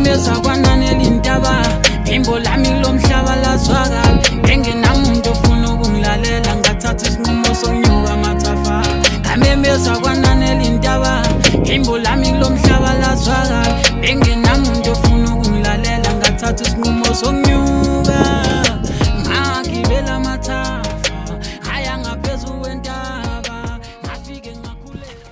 ngamemeza kwananela intaba imbo lami lomhlaba lazwakala engenamuntu ofuna ukungilalela ngathatha isinqumo sonyuka mathafa ngamemeza kwananela intaba imbo lami lomhlaba lazwakala engenamuntu ofuna ukungilalela ngathatha isinqumo sonyuka ngagibela mathafa haya ngaphezulu kwentaba ngafike ngakhulela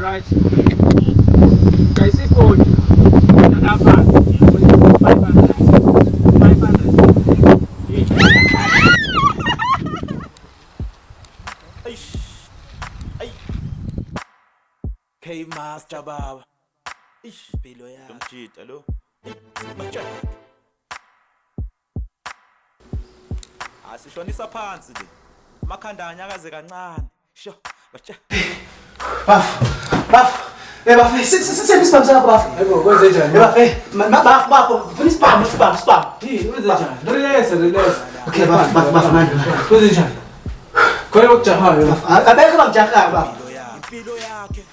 Right. Guys, if you K Master Baba. Ish, bilo ya. Dumjita lo. Bacha. Asishonisa phansi le. Makhanda anyakaze kancane. Sho, bacha. Baf. Baf, sisiphamisa sakho baf. Yebo, kwenze njani? Baf, ufuna spam. Kwenze njani? Relax. Okay, baf manje. Kwenze njani? Khona ukujahayo. Abekho bangijaha baf. Impilo yakhe,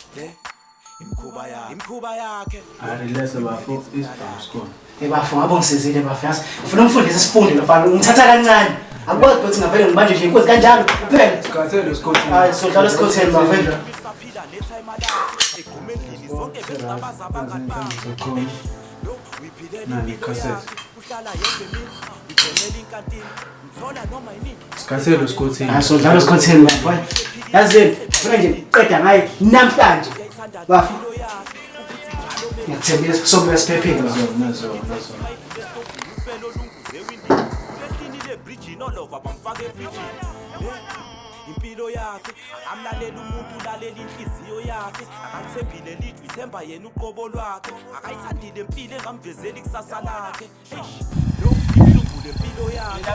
imkhuba yakhe. Relax bafo, isiphawu sikho. Baf, ngabo ngisizile baf. Yazi, ufuna umfundisi sifunde bafana. Ngithatha kancane. Akwazi ukuthi ngavele ngibanje nje inkosi kanjalo. Kuphela. Sikathelo sikhothi. Hayi, sodlala isikhotheni baf. Saphila nethime lakhe. Egumendlini sonke besingabaza abangani. Nani cassette. Uhlala yedwa mina. Ngibonela inkantini. Ngithola noma yini. Sikathelo sikhothi. Hayi, sodlala isikhotheni baf. Yazi, ufuna nje qeda ngaye namhlanje. Baf. Ngiyathembisa kusombela siphephile baf. Nazo. Impilo yakhe amlalela umuntu ulalela inhliziyo yakhe akathembile lithi ithemba yena uqobo lwakhe akayithandile impilo engamvezeli kusasa lakhe lo ibumbule impilo yakhe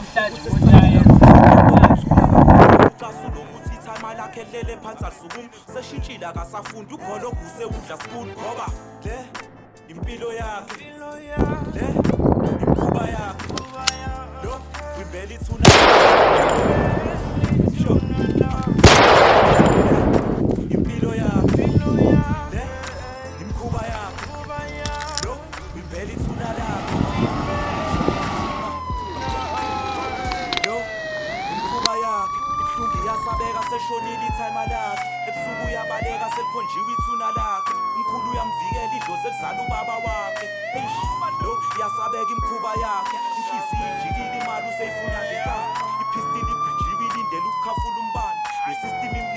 ucasulo ukuthi ithama lakhe lele phansi asukum seshintshile akasafundi ugolo kuse udla spoon ngoba le impilo yakhe le imkhuba yakhe lo wimbele ithuna impilo yakhe le imkhuba yakhe lo wimbele ithuna lakhe lo imkhuba yakhe ibuhlungu iyasabeka seshonile ithime lakhe ebusuku uyabaleka selikhonjiwe ithuna lakhe umkhulu uyamvikela idlozi elizala ubaba wakhe lo iyasabeka imkhuba yakhe inhliziyo ijikile imali useyifuna ngekhala